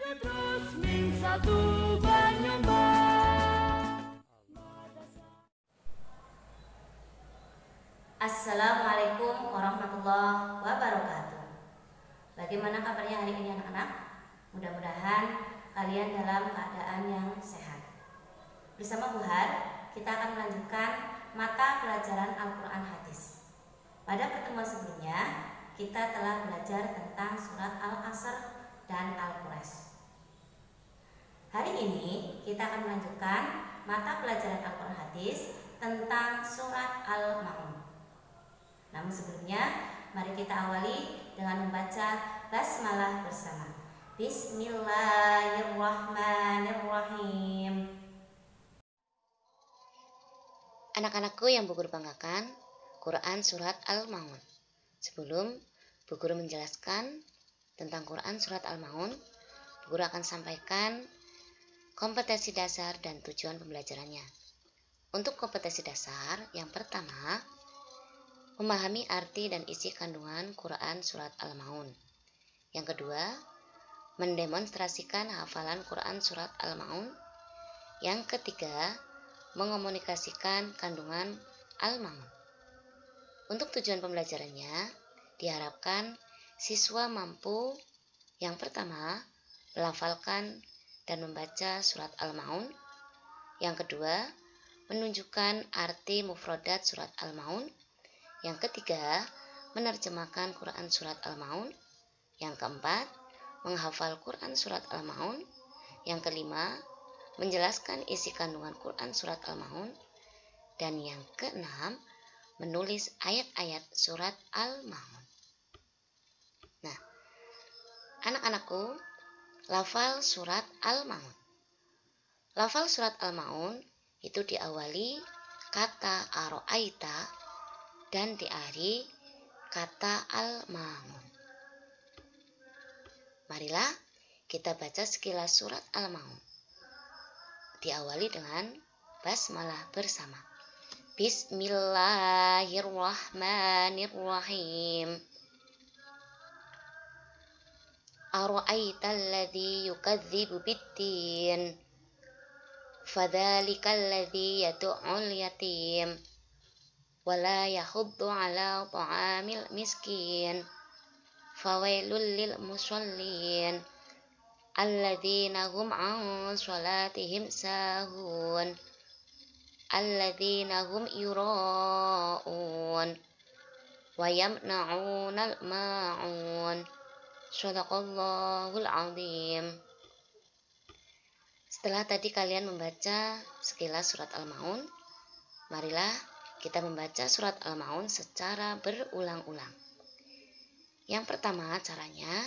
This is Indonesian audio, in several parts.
Terus min satu banyamba. Assalamualaikum warahmatullahi wabarakatuh. Bagaimana kabarnya hari ini anak-anak? Mudah-mudahan kalian dalam keadaan yang sehat. Bersama Bu Har, kita akan melanjutkan mata pelajaran Al-Quran Hadis. Pada pertemuan sebelumnya, kita telah belajar tentang surat Al-Asr dan Al-Quraish. Hari ini kita akan melanjutkan mata pelajaran Al-Quran Hadis tentang surat Al-Ma'un. Namun sebelumnya, mari kita awali dengan membaca basmalah bersama. Bismillahirrahmanirrahim. Anak-anakku yang Bu Guru banggakan, Quran surat Al-Ma'un. Sebelum Bu Guru menjelaskan tentang Quran surat Al-Ma'un, Bu Guru akan sampaikan kompetensi dasar dan tujuan pembelajarannya. Untuk kompetensi dasar, yang pertama, memahami arti dan isi kandungan Quran surat Al-Ma'un. Yang kedua, mendemonstrasikan hafalan Quran surat Al-Ma'un. Yang ketiga, mengomunikasikan kandungan Al-Ma'un. Untuk tujuan pembelajarannya, diharapkan siswa mampu yang pertama, melafalkan dan membaca surat Al-Ma'un. Yang kedua, menunjukkan arti mufradat surat Al-Ma'un. Yang ketiga, menerjemahkan Quran surat Al-Ma'un. Yang keempat, menghafal Quran surat Al-Ma'un. Yang kelima, menjelaskan isi kandungan Quran surat Al-Ma'un. Dan yang keenam, menulis ayat-ayat surat Al-Ma'un. Nah, anak-anakku, lafal surat Al-Ma'un. Lafal surat Al-Ma'un itu diawali kata aro'aita dan diakhiri kata Al-Ma'un. Marilah kita baca sekilas surat Al-Ma'un. Diawali dengan basmalah bersama. Bismillahirrahmanirrahim. Ara'aital ladzi yukadzibu biddin. Fadzalikal ladzi yad'ul yatim. Wala yahuddu ala ta'amil miskin. Fawailul lil musallin alladzina hum an salatihim sahun alladzina hum yura'un wa yamna'unal ma'un. Shadaqallahul azim. Setelah tadi kalian membaca sekilas surat Al-Ma'un, marilah kita membaca surat Al-Ma'un secara berulang-ulang. Yang pertama caranya,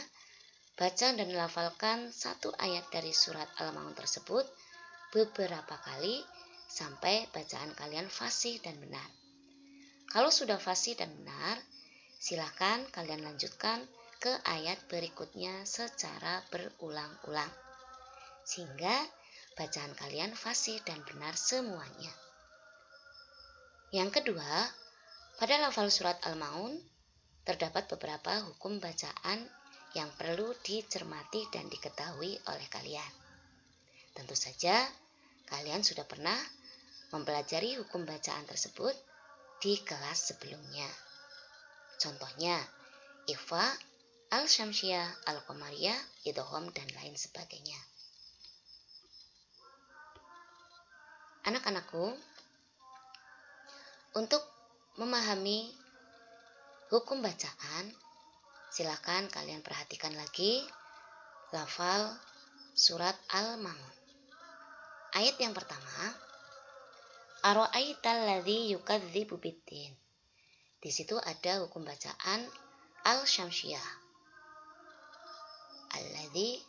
baca dan lafalkan satu ayat dari surat Al-Ma'un tersebut beberapa kali sampai bacaan kalian fasih dan benar. Kalau sudah fasih dan benar, silakan kalian lanjutkan ke ayat berikutnya secara berulang-ulang, sehingga bacaan kalian fasih dan benar semuanya. Yang kedua, pada lafal surat Al-Ma'un terdapat beberapa hukum bacaan yang perlu dicermati dan diketahui oleh kalian. Tentu saja, kalian sudah pernah mempelajari hukum bacaan tersebut di kelas sebelumnya. Contohnya, Ikhfa, Al-Syamsiyah, Al-Qamariyah, Idgham, dan lain sebagainya. Anak-anakku, untuk memahami hukum bacaan, silakan kalian perhatikan lagi lafal surat Al-Ma'un. Ayat yang pertama, Ara'aital ladzi yukadzibu biddin. Di situ ada hukum bacaan Al-Syamsiyah. Alladzi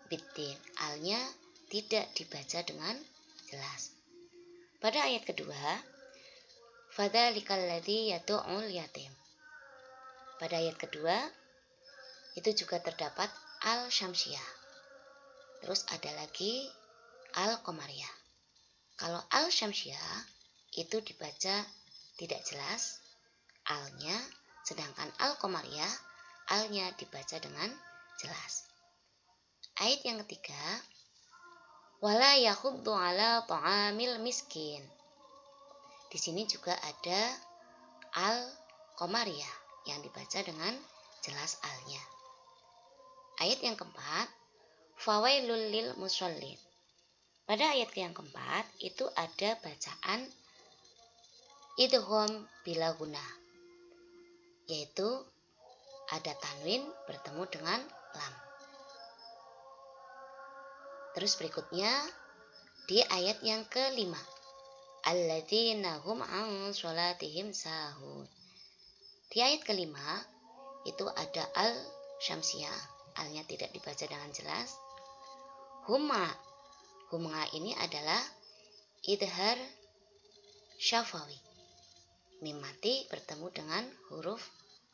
biddin. Alnya tidak dibaca dengan jelas. Pada ayat kedua, Fadzalikal ladzi yad'ul yatim. Pada ayat kedua, itu juga terdapat Al-Syamsiyah. Terus ada lagi Al-Qamariyah. Kalau Al-Syamsiyah itu dibaca tidak jelas alnya, sedangkan Al-Qamariyah alnya dibaca dengan jelas. Ayat yang ketiga, wala yakhuddu ala ta'amil miskin. Di sini juga ada al-qamariyah yang dibaca dengan jelas alnya. Ayat yang keempat, fawailul lil musallin. Pada ayat yang keempat itu ada bacaan idgham bila guna, yaitu ada tanwin bertemu dengan lam. Terus berikutnya di ayat yang kelima, alladzina hum an sholatihim sahun. Di ayat kelima itu ada al-syamsiyah, alnya tidak dibaca dengan jelas. Huma ini adalah idhar syafawi, mim mati bertemu dengan huruf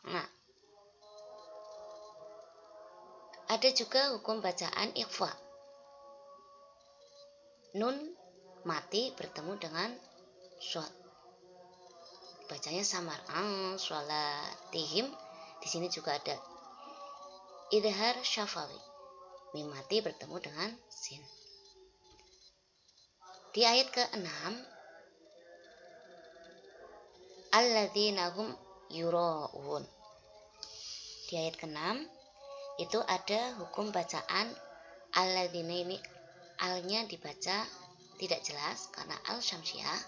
nga. Ada juga hukum bacaan ikhfa, nun mati bertemu dengan shod, bacanya samar. Sholatihim, di sini juga ada idhar syafawi, mim mati bertemu dengan sin. Di ayat ke-6, alladzina hum yura'un. Di ayat ke-6 itu ada hukum bacaan alladzina, ini alnya dibaca tidak jelas karena al syamsiyah.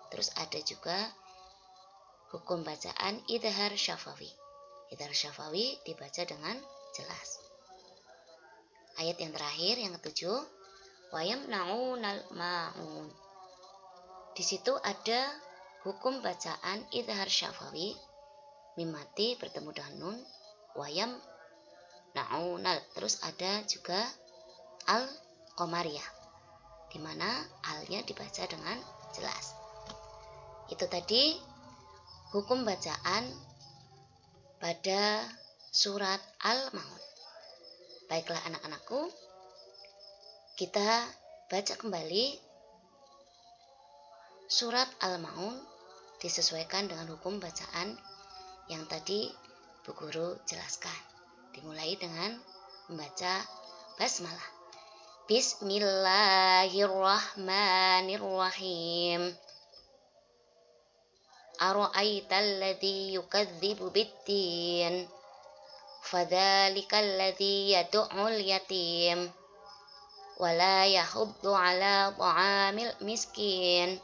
Terus ada juga hukum bacaan idhar syafawi. Idhar syafawi dibaca dengan jelas. Ayat yang terakhir yang ketujuh, wayamna'unal ma'un. Di situ ada hukum bacaan idhar syafawi, mim mati bertemu dengan nun, wayam na'unal. Terus ada juga al-qamariyah, di mana alnya dibaca dengan jelas. Itu tadi hukum bacaan pada surat Al-Maun. Baiklah anak-anakku, kita baca kembali surat Al-Maun disesuaikan dengan hukum bacaan yang tadi Bu Guru jelaskan. Dimulai dengan membaca basmalah. Bismillahirrahmanirrahim. Ara'aital ladzi yukadzibu biddin. Fadzalikal ladzi yad'ul yatim. Wala yahuddu ala ta'amil miskin.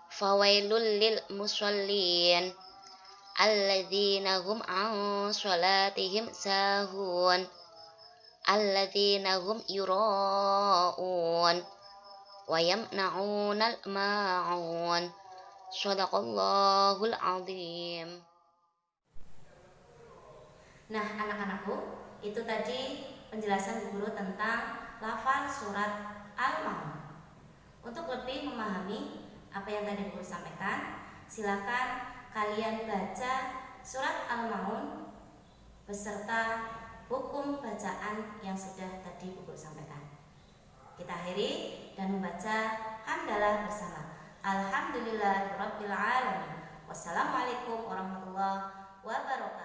Fawailul lil musallin. Alladzina hum an sholatihim sahun. Alladzina hum yura'un. Wa yamna'unal ma'un. Shadaqallahul azim. Nah, anak-anakku, itu tadi penjelasan Bu Guru tentang lafal surat Al-Maun. Untuk lebih memahami apa yang tadi Bu Guru sampaikan, silakan kalian baca surat Al-Maun beserta hukum bacaan yang sudah tadi Bu Guru sampaikan. Kita akhiri dan membaca hamdalah bersama. Alhamdulillahirabbil alamin. Wassalamualaikum warahmatullahi wabarakatuh.